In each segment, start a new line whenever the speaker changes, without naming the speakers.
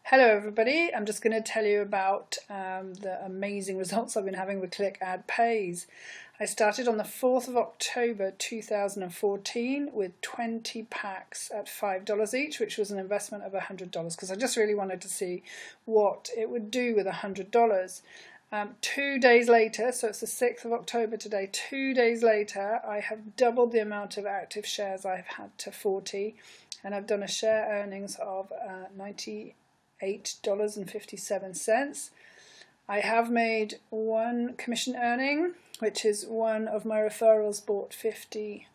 Hello everybody, I'm just going to tell you about the amazing results I've been having with Click Add Pays. I started on the 4th of October 2014 with 20 packs at $5 each, which was an investment of $100 because I just really wanted to see what it would do with $100. 2 days later, so it's the 6th of October today, 2 days later I have doubled the amount of active shares I've had to 40, and I've done a share earnings of $98.57. I have made one commission earning, which is one of my referrals bought $50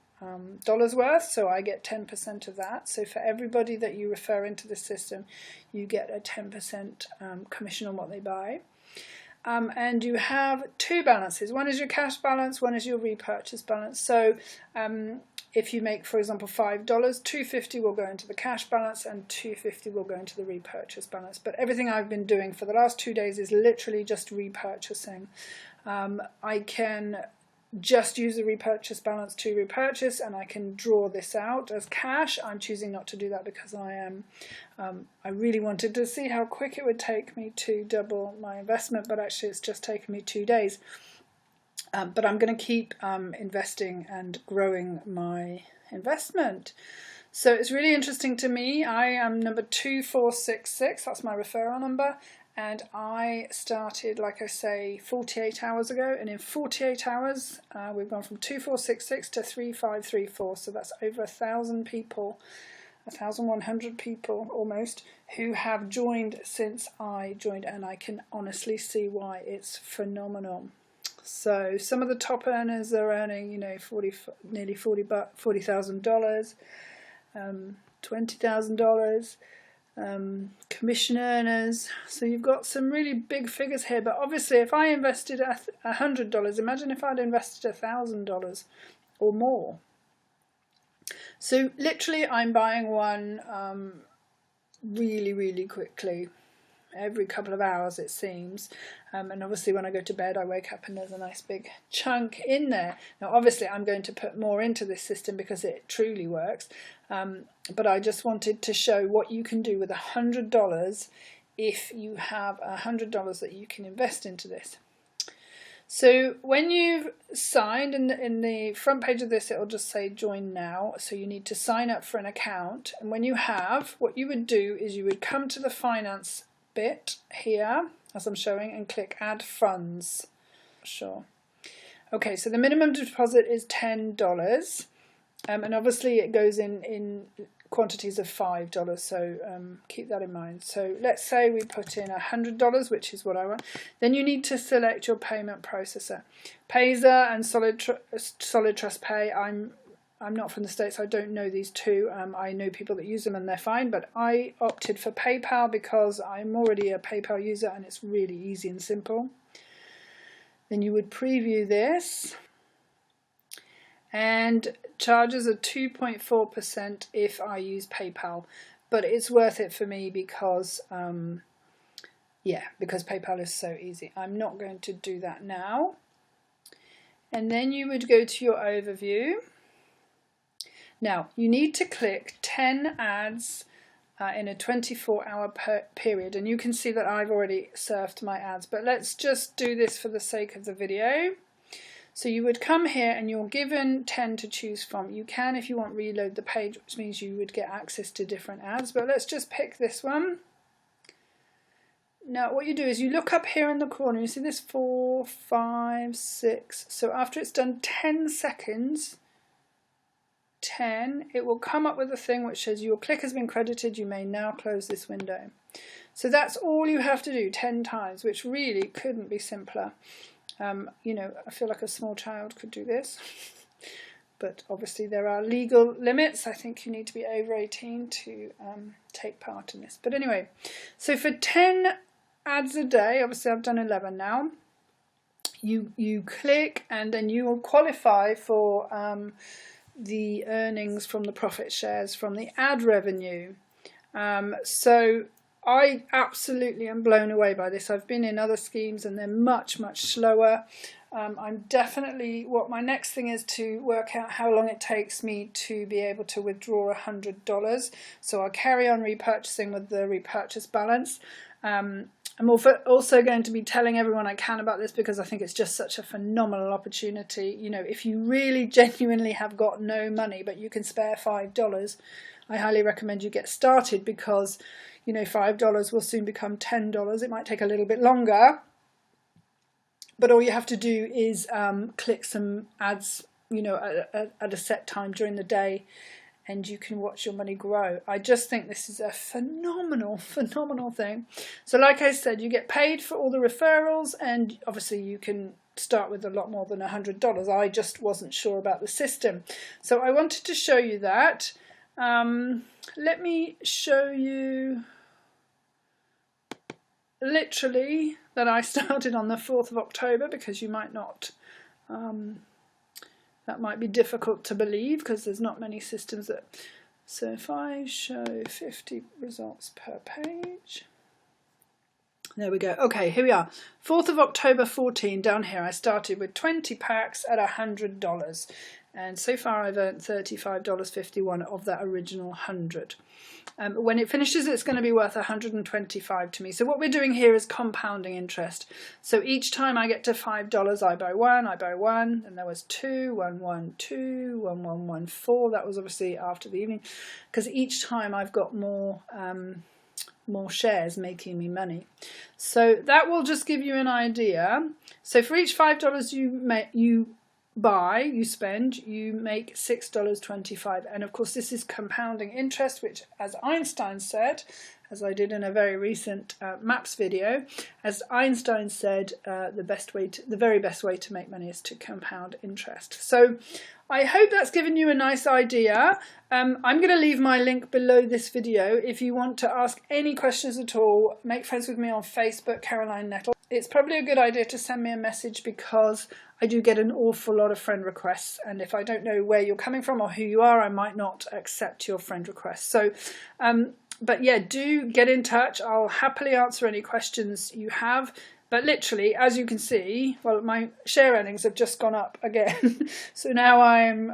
worth, so I get 10% of that. So for everybody that you refer into the system, you get a 10% commission on what they buy. And you have two balances. One is your cash balance, one is your repurchase balance. So if you make, for example, $5, $250 will go into the cash balance and $250 will go into the repurchase balance. But everything I've been doing for the last 2 days is literally just repurchasing. I can just use the repurchase balance to repurchase, and I can draw this out as cash. I'm choosing not to do that because I really wanted to see how quick it would take me to double my investment, but actually it's just taken me 2 days. But I'm going to keep investing and growing my investment. So it's really interesting to me. I am number 2466, that's my referral number, and I started, like I say, 48 hours ago, and in 48 hours we've gone from 2466 to 3534, so that's over 1,000 people, 1,100 people almost, who have joined since I joined, and I can honestly see why. It's phenomenal. So some of the top earners are earning, nearly $40,000, $20,000. Commission earners. So you've got some really big figures here, but obviously if I invested $100, imagine if I'd invested $1,000 or more. So literally I'm buying one really quickly, every couple of hours it seems, and obviously when I go to bed I wake up and there's a nice big chunk in there. Now obviously I'm going to put more into this system because it truly works, but I just wanted to show what you can do with $100 if you have $100 that you can invest into this. So when you've signed, in the front page of this it will just say join now, so you need to sign up for an account, and when you have, what you would do is you would come to the finance bit here as I'm showing and click add funds. Sure. Okay, so the minimum deposit is $10, and obviously it goes in quantities of $5, so keep that in mind. So let's say we put in $100, which is what I want. Then you need to select your payment processor. Payzer and Solid Trust Pay. I'm not from the States, I don't know these two. I know people that use them and they're fine, but I opted for PayPal because I'm already a PayPal user and it's really easy and simple. Then you would preview this, and charges are 2.4% if I use PayPal, but it's worth it for me because because PayPal is so easy. I'm not going to do that now. And then you would go to your overview. Now, you need to click 10 ads in a 24-hour period, and you can see that I've already surfed my ads, but let's just do this for the sake of the video. So you would come here and you're given 10 to choose from. You can, if you want, reload the page, which means you would get access to different ads, but let's just pick this one. Now what you do is you look up here in the corner, you see this 4, 5, 6, so after it's done 10 seconds, 10, it will come up with a thing which says your click has been credited, you may now close this window. So that's all you have to do 10 times, which really couldn't be simpler. I feel like a small child could do this, but obviously there are legal limits. I think you need to be over 18 to take part in this. But anyway, so for 10 ads a day, obviously I've done 11 now, you click and then you will qualify for the earnings from the profit shares from the ad revenue. So I absolutely am blown away by this. I've been in other schemes and they're much slower. I'm definitely, what my next thing is to work out how long it takes me to be able to withdraw $100. So I'll carry on repurchasing with the repurchase balance. I'm also going to be telling everyone I can about this because I think it's just such a phenomenal opportunity. You know, if you really genuinely have got no money but you can spare $5, I highly recommend you get started because, you know, $5 will soon become $10. It might take a little bit longer, but all you have to do is click some ads, you know, at a set time during the day, and you can watch your money grow. I just think this is a phenomenal thing. So like I said, you get paid for all the referrals, and obviously you can start with a lot more than $100. I just wasn't sure about the system. So I wanted to show you that. Let me show you literally that I started on the 4th of October because you might not, that might be difficult to believe because there's not many systems that, so if I show 50 results per page, there we go. Okay, here we are. 4th of October 14, down here I started with 20 packs at $100. And so far I've earned $35.51 of that original 100. When it finishes, it's going to be worth $125 to me. So what we're doing here is compounding interest. So each time I get to $5, I buy one, and there was 2, 1, 1, 2, 1, 1, 1, 4. That was obviously after the evening, because each time I've got more shares making me money. So that will just give you an idea. So for each $5 you spend, you make $6.25, and of course this is compounding interest, which, as Einstein said, as I did in a very recent maps video, as Einstein said, the very best way to make money is to compound interest. So I hope that's given you a nice idea. I'm going to leave my link below this video. If you want to ask any questions at all, make friends with me on Facebook, Caroline Nettle. It's probably a good idea to send me a message because I do get an awful lot of friend requests, and if I don't know where you're coming from or who you are, I might not accept your friend request. So, but yeah, do get in touch. I'll happily answer any questions you have. But literally, as you can see, well, my share earnings have just gone up again. So now I'm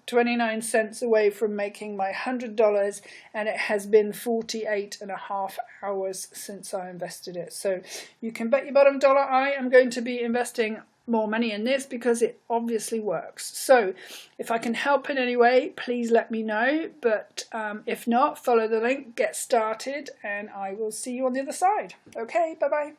29 cents away from making my $100, and it has been 48.5 hours since I invested it. So you can bet your bottom dollar I am going to be investing more money in this because it obviously works. So if I can help in any way, please let me know. But if not, follow the link, get started, and I will see you on the other side. Okay, bye-bye.